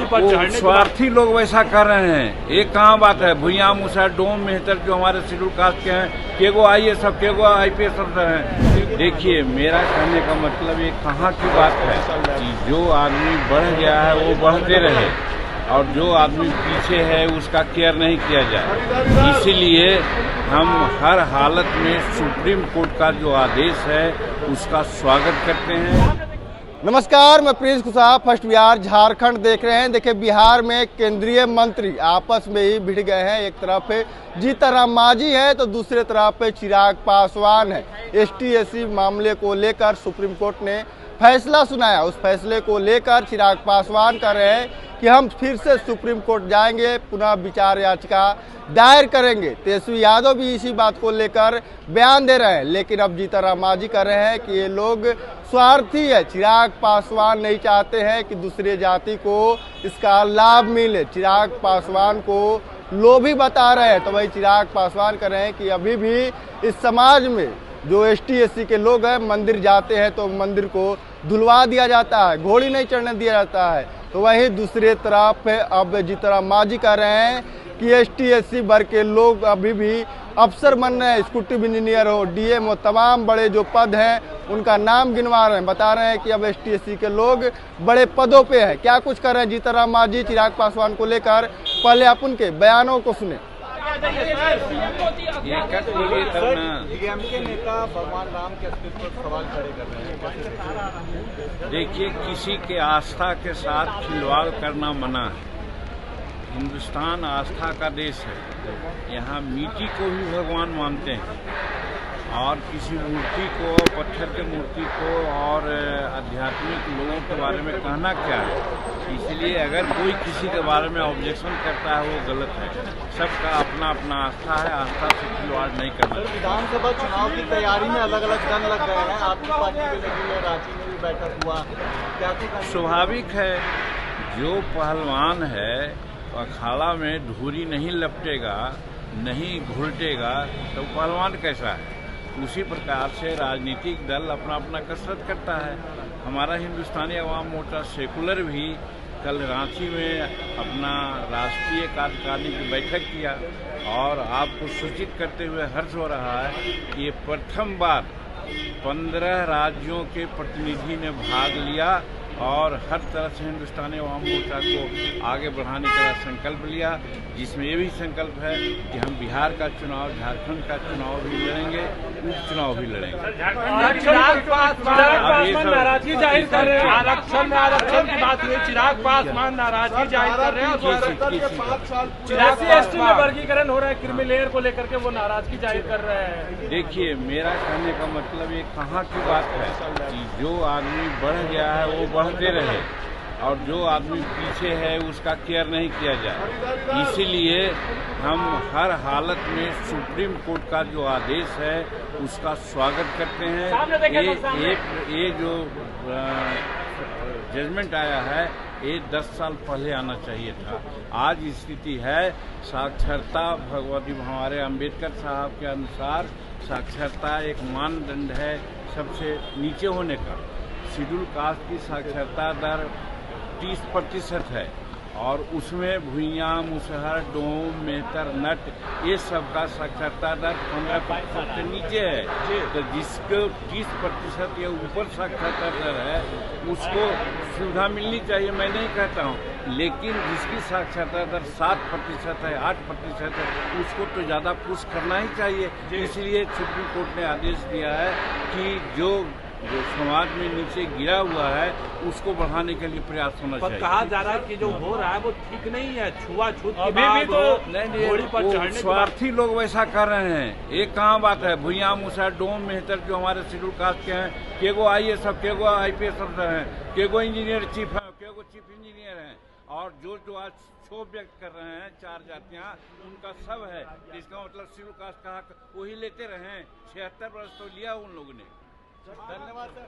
घोड़ी पर चढ़ने स्वार्थी लोग वैसा कर रहे हैं। एक कहाँ बात है, भुइयां मुसहर डोम मेहतर जो हमारे शेड्यूल कास्ट के हैं, केगो IAS सब, केगो IPS अफसर हैं। देखिए, मेरा कहने का मतलब ये कहाँ की बात है कि जो आदमी बढ़ गया है वो बढ़ते रहे और जो आदमी पीछे है उसका केयर नहीं किया जाए। इसीलिए हम हर हालत में सुप्रीम कोर्ट का जो आदेश है उसका स्वागत करते हैं। नमस्कार, मैं प्रिंस कुशवाहा, फर्स्ट बिहार झारखंड देख रहे हैं। देखिए, बिहार में केंद्रीय मंत्री आपस में ही भिड़ गए हैं। एक तरफ जीतनराम मांझी है तो दूसरे तरफ चिराग पासवान है। ST/SC मामले को लेकर सुप्रीम कोर्ट ने फैसला सुनाया। उस फैसले को लेकर चिराग पासवान कह रहे हैं कि हम फिर से सुप्रीम कोर्ट जाएंगे, पुनः विचार याचिका दायर करेंगे। तेजस्वी यादव भी इसी बात को लेकर बयान दे रहे हैं। लेकिन अब जीतनराम मांझी कह रहे हैं कि ये लोग स्वार्थी है। चिराग पासवान नहीं चाहते हैं कि दूसरे जाति को इसका लाभ मिले। चिराग पासवान को लोभी बता रहे हैं। तो वही चिराग पासवान कह रहे हैं कि अभी भी इस समाज में जो ST/SC के लोग हैं, मंदिर जाते हैं तो मंदिर को धुलवा दिया जाता है, घोड़ी नहीं चढ़ने दिया जाता है। तो वही दूसरे तरफ अब जीतनराम मांझी कह रहे हैं कि ST/SC वर्ग के लोग अभी भी अफसर बन रहे हैं, एक्जीक्यूटिव इंजीनियर हो, DM हो, तमाम बड़े जो पद हैं उनका नाम गिनवा रहे हैं। बता रहे हैं कि अब ST/SC के लोग बड़े पदों पे हैं। क्या कुछ कर रहे हैं जीतनराम मांझी चिराग पासवान को लेकर, पहले आप उनके बयानों को सुने। DMK नेता भगवान राम के अस्तित्व पर सवाल खड़े कर रहे हैं। देखिए, किसी के आस्था के साथ खिलवाड़ करना मना है। हिंदुस्तान आस्था का देश है। यहाँ मिट्टी को भी भगवान मानते हैं और किसी मूर्ति को, पत्थर के मूर्ति को और आध्यात्मिक लोगों के बारे में कहना क्या है। इसलिए अगर कोई किसी के बारे में ऑब्जेक्शन करता है वो गलत है। सबका अपना अपना आस्था है, आस्था से खिलवाड़ नहीं करना चाहिए। विधानसभा चुनाव की तैयारी में अलग अलग जंग लग गए हैं। आपकी पार्टी के लेकिन रांची में भी बैठक हुआ, क्या कुछ स्वाभाविक है। जो पहलवान है अखाड़ा में धूरी नहीं लपटेगा, नहीं घुलटेगा तो पहलवान कैसा है। उसी प्रकार से राजनीतिक दल अपना अपना कसरत करता है। हमारा हिंदुस्तानी अवाम मोर्चा सेकुलर भी कल रांची में अपना राष्ट्रीय कार्यकारिणी की बैठक किया और आपको सूचित करते हुए हर्ष हो रहा है कि ये प्रथम बार 15 राज्यों के प्रतिनिधि ने भाग लिया और हर तरह से हिंदुस्तानी अवाम मोर्चा को आगे बढ़ाने का संकल्प लिया, जिसमें ये भी संकल्प है कि हम बिहार का चुनाव, झारखंड का चुनाव भी लड़ेंगे, उपचुनाव भी लड़ेंगे। नाराजगी जाहिर कर रहे हैं। आरक्षण में आरक्षण की बात हुई, चिराग पासवान नाराजगी जाहिर कर रहे हैं। SC/ST में वर्गीकरण हो रहा है, क्रीमी लेयर को लेकर के वो नाराजगी जाहिर कर रहे हैं। देखिए, मेरा कहने का मतलब ये कहाँ की बात है कि जो आदमी बढ़ गया है वो बढ़ते रहे और जो आदमी पीछे है उसका केयर नहीं किया जाए। इसीलिए हम हर हालत में सुप्रीम कोर्ट का जो आदेश है उसका स्वागत करते हैं। ये जो जजमेंट आया है ये 10 साल पहले आना चाहिए था। आज स्थिति है साक्षरता, भगवती हमारे अंबेडकर साहब के अनुसार साक्षरता एक मानदंड है सबसे नीचे होने का। शेड्यूल कास्ट की साक्षरता दर 30% है और उसमें भुइयां, मुसहर, डोम, मेहतर, नट ये सब का साक्षरता दर 15% से नीचे है। तो जिसको 30% या ऊपर साक्षरता दर है उसको सुविधा मिलनी चाहिए, मैं नहीं कहता हूँ। लेकिन जिसकी साक्षरता दर 7% है, 8% है, उसको तो ज़्यादा पुश करना ही चाहिए। इसलिए सुप्रीम कोर्ट ने आदेश दिया है कि जो समाज में नीचे गिरा हुआ है उसको बढ़ाने के लिए प्रयास होना चाहिए। कहा जा रहा है कि जो हो रहा है वो ठीक नहीं है, छुआछूत की बात हो, घोड़ी पर चढ़ने की स्वार्थी लोग वैसा कर रहे हैं। एक कहाँ बात है, भुइयां, मुसहर, डोम, मेहतर जो हमारे शेड्यूल कास्ट के हैं, केगो IAS सब, केगो IPS अफसर हैं, केगो इंजीनियर चीफ हैं, केगो चीफ इंजीनियर हैं और जो आज क्षोभ व्यक्त कर रहे हैं 4 जातियाँ, उनका सब है। इसका मतलब शेड्यूल कास्ट का हक वही लेते रहे। 76 वर्ष तो लिया उन लोगों ने। धन्यवाद सर।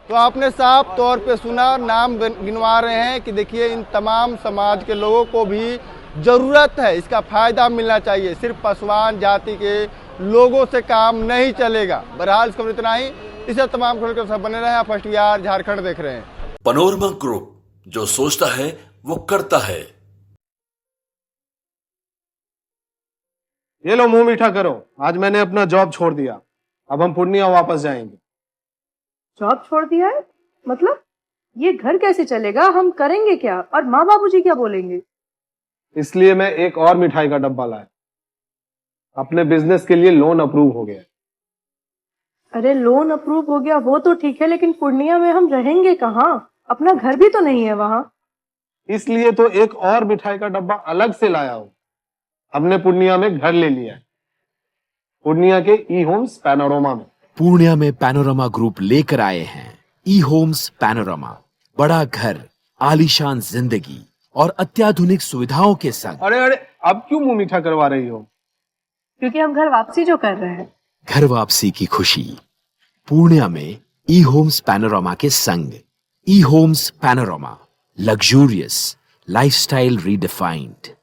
तो आपने साफ तौर पे सुना, नाम गिनवा रहे हैं कि देखिए इन तमाम समाज के लोगों को भी जरूरत है, इसका फायदा मिलना चाहिए। सिर्फ पासवान जाति के लोगों से काम नहीं चलेगा। बहरहाल इसको इतना ही। इसे तमाम खबरों के साथ बने रहे। फर्स्ट बिहार झारखंड देख रहे हैं। पनोरमा ग्रुप, जो सोचता है वो करता है। ये लो मुंह मीठा करो, आज मैंने अपना जॉब छोड़ दिया, अब हम पूर्णिया वापस जाएंगे। जॉब छोड़ दिया है? मतलब ये घर कैसे चलेगा? हम करेंगे क्या? और माँ बाबूजी क्या बोलेंगे? इसलिए मैं एक और मिठाई का डब्बा लाया। अपने बिजनेस के लिए लोन अप्रूव हो गया। अरे लोन अप्रूव हो गया वो तो ठीक है, लेकिन पूर्णिया में हम रहेंगे कहाँ? अपना घर भी तो नहीं है वहाँ। इसलिए तो एक और मिठाई का डब्बा अलग से लाया हूं। हमने पूर्णिया में घर ले लिया है, पूर्णिया के ई होम्स पैनोरमा में। पूर्णिया में पैनोरमा ग्रुप लेकर आए हैं ई होम्स पैनोरमा, बड़ा घर, आलीशान जिंदगी और अत्याधुनिक सुविधाओं के संग। अरे अरे अब क्यों मुंह मीठा करवा रही हो? क्योंकि हम घर वापसी जो कर रहे हैं। घर वापसी की खुशी पूर्णिया में ई होम्स पैनोरमा के संग। E Homes Panorama, luxurious lifestyle redefined.